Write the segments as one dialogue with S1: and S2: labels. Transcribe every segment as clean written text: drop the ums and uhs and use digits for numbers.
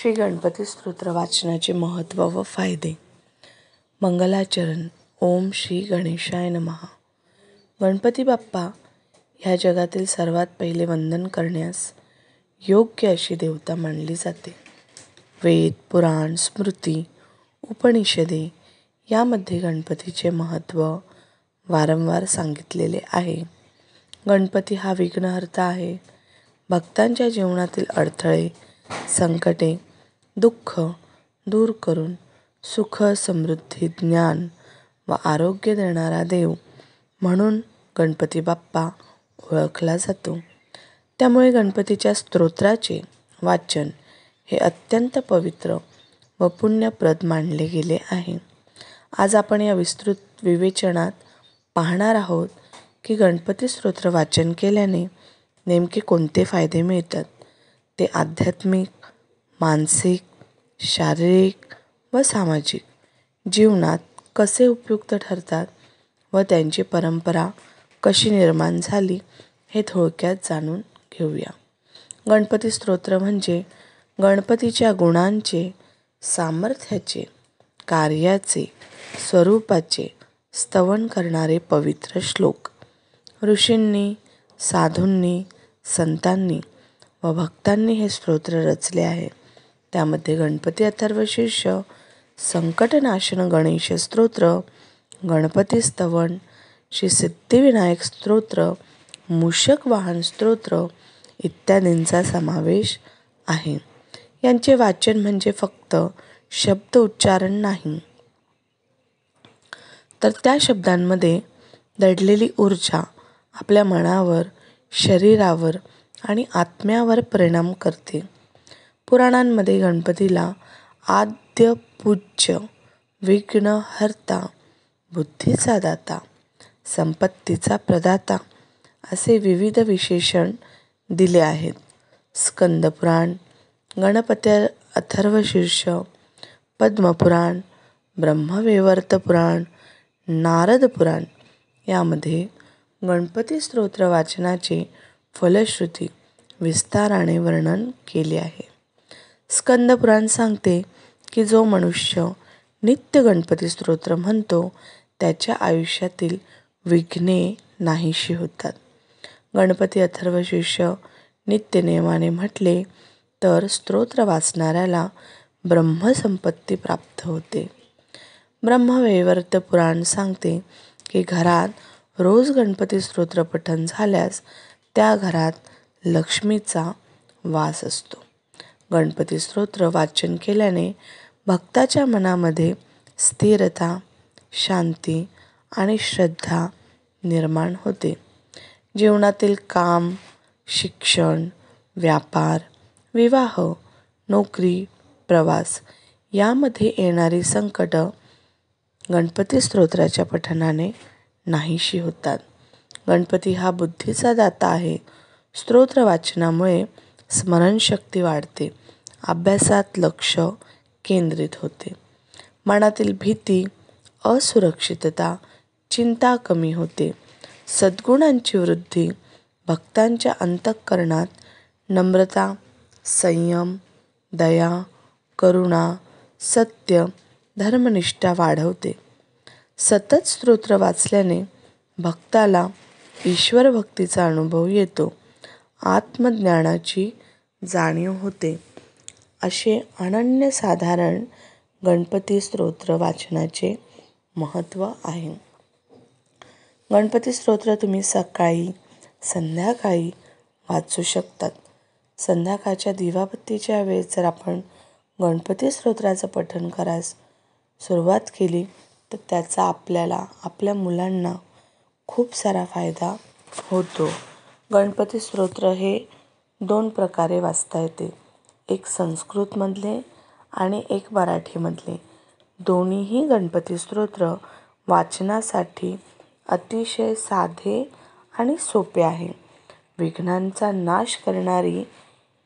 S1: श्री गणपती स्तोत्र वाचनाचे महत्त्व व फायदे. मंगलाचरण. ओम श्री गणेशाय नमः. गणपती बाप्पा ह्या जगातील सर्वात पहिले वंदन करण्यास योग्य अशी देवता मानली जाते. वेद, पुराण, स्मृती, उपनिषदे यामध्ये गणपतीचे महत्त्व वारंवार सांगितलेले आहे. गणपती हा विघ्नहर्ता आहे. भक्तांच्या जीवनातील अडथळे, संकटे, दुःख दूर करून सुख, समृद्धी, ज्ञान व आरोग्य देणारा देव म्हणून गणपती बाप्पा ओळखला जातो. त्यामुळे गणपतीच्या स्तोत्राचे वाचन हे अत्यंत पवित्र व पुण्यप्रद मानले गेले आहे. आज आपण या विस्तृत विवेचनात पाहणार आहोत की गणपती स्तोत्र वाचन केल्याने नेमके कोणते फायदे मिळतात. ते आध्यात्मिक, मानसिक, शारीरिक व सामाजिक जीवनात कसे उपयुक्त ठरतात व त्यांची परंपरा कशी निर्माण झाली हे थोडक्यात जाणून घेऊया. गणपती स्तोत्र म्हणजे गणपतीच्या गुणांचे, सामर्थ्याचे, कार्याचे, स्वरूपाचे स्तवन करणारे पवित्र श्लोक. ऋषींनी, साधूंनी, संतांनी व भक्तांनी हे स्तोत्र रचले आहे. त्यामध्ये गणपती अथर्वशीर्ष, संकटनाशन गणेश स्तोत्र, गणपती स्तवन, श्री सिद्धिविनायक स्तोत्र, मूषक वाहन स्तोत्र इत्यादींचा समावेश आहे. यांचे वाचन म्हणजे फक्त शब्द उच्चारण नाही, तर त्या शब्दांमध्ये दडलेली ऊर्जा आपल्या मनावर, शरीरावर आणि आत्म्यावर परिणाम करते. पुराणांमध्ये गणपतीला आद्य पूज्य, विघ्नहर्ता, बुद्धीचा दाता, संपत्तीचा प्रदाता असे विविध विशेषण दिले आहेत. स्कंदपुराण, गणपती अथर्वशीर्ष, पद्मपुराण, ब्रह्मवैवर्त पुराण, नारद पुराण यामध्ये गणपती स्तोत्र वाचनाचे फलश्रुती विस्ताराने वर्णन केले आहे. स्कंदपुराण सांगते की जो मनुष्य नित्य गणपती स्तोत्र म्हणतो त्याच्या आयुष्यातील विघ्ने नाहीशी होतात. गणपती अथर्वशीर्ष नित्य नियमाने म्हटले तर स्तोत्र वाचणाऱ्याला ब्रह्मसंपत्ती प्राप्त होते. ब्रह्मवैवर्त पुराण सांगते की घरात रोज गणपती स्तोत्र पठण झाल्यास त्या घरात लक्ष्मीचा वास असतो. गणपती स्तोत्र वाचन केल्याने भक्ताच्या मनामध्ये स्थिरता, शांती आणि श्रद्धा निर्माण होते. जीवनातील काम, शिक्षण, व्यापार, विवाह, नोकरी, प्रवास यामध्ये येणारी संकट गणपती स्तोत्राच्या पठणाने नाहीशी होतात. गणपती हा बुद्धीचा दाता आहे. स्तोत्र वाचनामुळे स्मरणशक्ती वाढते, अभ्यासात लक्ष केंद्रित होते, मनातील भीती, असुरक्षितता, चिंता कमी होते, सद्गुणांची वृद्धी, भक्तांच्या अंतःकरणात नम्रता, संयम, दया, करुणा, सत्य, धर्मनिष्ठा वाढवते. सतत स्तोत्र वाचल्याने भक्ताला ईश्वर भक्तीचा अनुभव येतो, आत्मज्ञानाची जाणीव होते. असे अनन्यसाधारण गणपती स्तोत्र वाचनाचे महत्त्व आहे. गणपती स्तोत्र तुम्ही सकाळी, संध्याकाळी वाचू शकतात. संध्याकाळच्या दिवाबत्तीच्या वेळेस जर आपण गणपती स्तोत्राचं पठण करायला सुरुवात केली तर त्याचा आपल्याला, आपल्या मुलांना खूप सारा फायदा होतो. गणपती स्तोत्र हे 2 प्रकारे वाचता येते. एक संस्कृतमधले आणि एक मराठीमधले. दोन्हीही गणपती स्तोत्र वाचनासाठी अतिशय साधे आणि सोपे आहे. विघ्नांचा नाश करणारी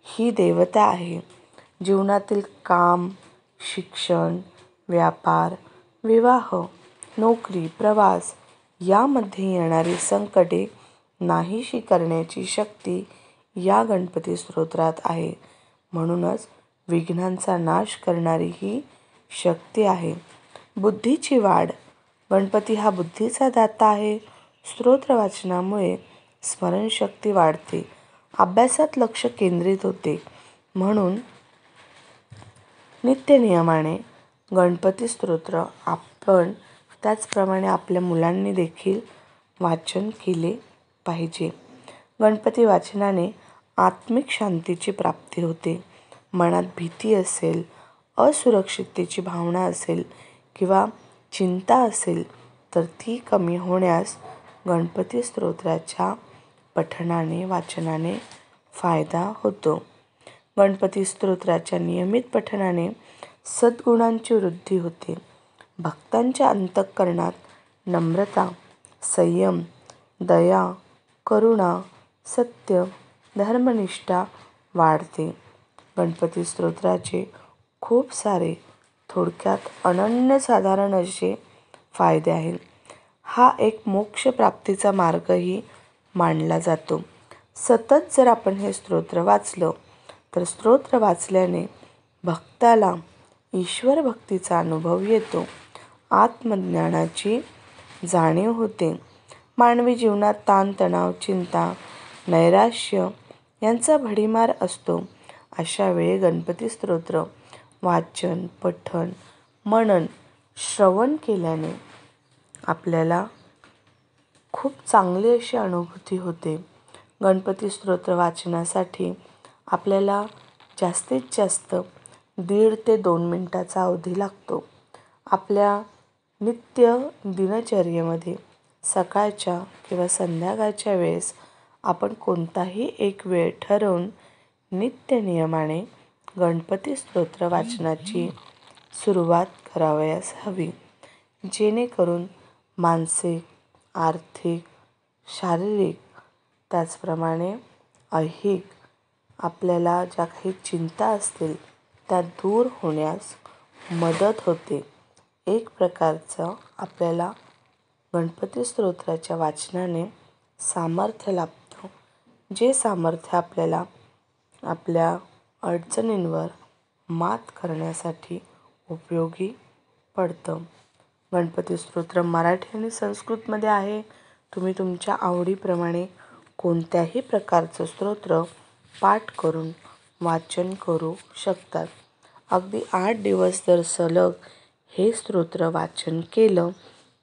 S1: ही देवता आहे. जीवनातील काम, शिक्षण, व्यापार, विवाह, नोकरी, प्रवास यामध्ये येणारी संकटे नाहीशी करण्याची शक्ती या गणपती स्तोत्रात आहे. म्हणूनच विघ्नांचा नाश करणारी ही शक्ती आहे. बुद्धीची वाढ. गणपती हा बुद्धीचा दाता आहे. स्तोत्र वाचनामुळे स्मरणशक्ती वाढते, अभ्यासात लक्ष केंद्रित होते. म्हणून नित्यनियमाने गणपती स्तोत्र आपण त्याचप्रमाणे आपल्या मुलांनी देखील वाचन केले पाहिजे. गणपती वाचनाने आत्मिक शांतीची प्राप्ती होते. मनात भीती असेल, असुरक्षिततेची भावना असेल किंवा चिंता असेल तर ती कमी होण्यास गणपती स्तोत्राच्या पठणाने वाचनाने फायदा होतो. गणपती स्तोत्राच्या नियमित पठणाने सद्गुणांची वृद्धी होते. भक्तांच्या अंतःकरणात नम्रता, संयम, दया, करुणा, सत्य, धर्मनिष्ठा वाढते. गणपती स्तोत्राचे खूप सारे थोडक्यात अनन्यसाधारण असे फायदे आहेत. हा एक मोक्ष प्राप्तीचा मार्गही मानला जातो. सतत जर आपण हे स्तोत्र वाचलं तर स्तोत्र वाचल्याने भक्ताला ईश्वर भक्तीचा अनुभव येतो. आत्मज्ञानाची जाणीव होते. मानवी जीवनात ताणतणाव, चिंता, नैराश्य यांचा भडीमार असतो. अशा वेळी गणपती स्तोत्र वाचन, पठण, मनन, श्रवण केल्याने आपल्याला खूप चांगली अशी अनुभूती होते. गणपती स्तोत्र वाचनासाठी आपल्याला जास्तीत जास्त 1.5 ते 2 मिनिटाचा अवधी लागतो. आपल्या नित्य दिनचर्येमध्ये सकाळच्या किंवा संध्याकाळच्या वेळेस आपण कोणताही एक वेळ ठरवून नित्यनियमाने गणपती स्तोत्र वाचनाची सुरुवात करावयास हवी. जेणेकरून मानसिक, आर्थिक, शारीरिक त्याचप्रमाणे ऐहिक आपल्याला ज्या काही चिंता असतील त्या दूर होण्यास मदत होते. एक प्रकारचं आपल्याला गणपती स्तोत्राच्या वाचनाने सामर्थ्य लाभतं. जे सामर्थ्य आपल्याला आपल्या अडचणींवर मात करण्यासाठी उपयोगी पडतं. गणपती स्तोत्र मराठी आणि संस्कृतमध्ये आहे. तुम्ही तुमच्या आवडीप्रमाणे कोणत्याही प्रकारचं स्तोत्र पाठ करून वाचन करू शकतात. अगदी 8 दिवस जर सलग हे स्तोत्र वाचन केलं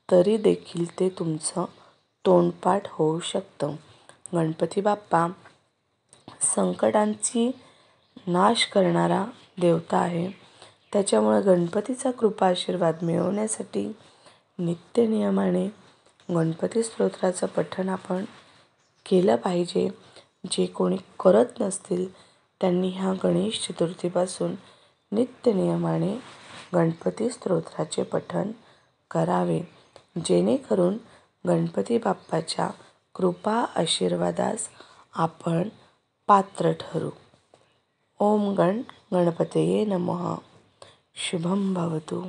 S1: तरी देखील ते तुमचं तोंडपाठ होऊ शकतं. गणपती बाप्पा संकटांची नाश करणारा देवता आहे. त्याच्यामुळे गणपतीचा कृपा आशीर्वाद मिळवण्यासाठी नित्यनियमाने गणपती स्तोत्राचं पठण आपण केलं पाहिजे. जे कोणी करत नसतील त्यांनी ह्या गणेश चतुर्थीपासून नित्यनियमाने गणपती स्तोत्राचे पठण करावे. जेणेकरून गणपती बाप्पाच्या कृपा आशीर्वादास आपण पात्र ठरू. ओम गण गणपतये नमः. शुभम भवतु.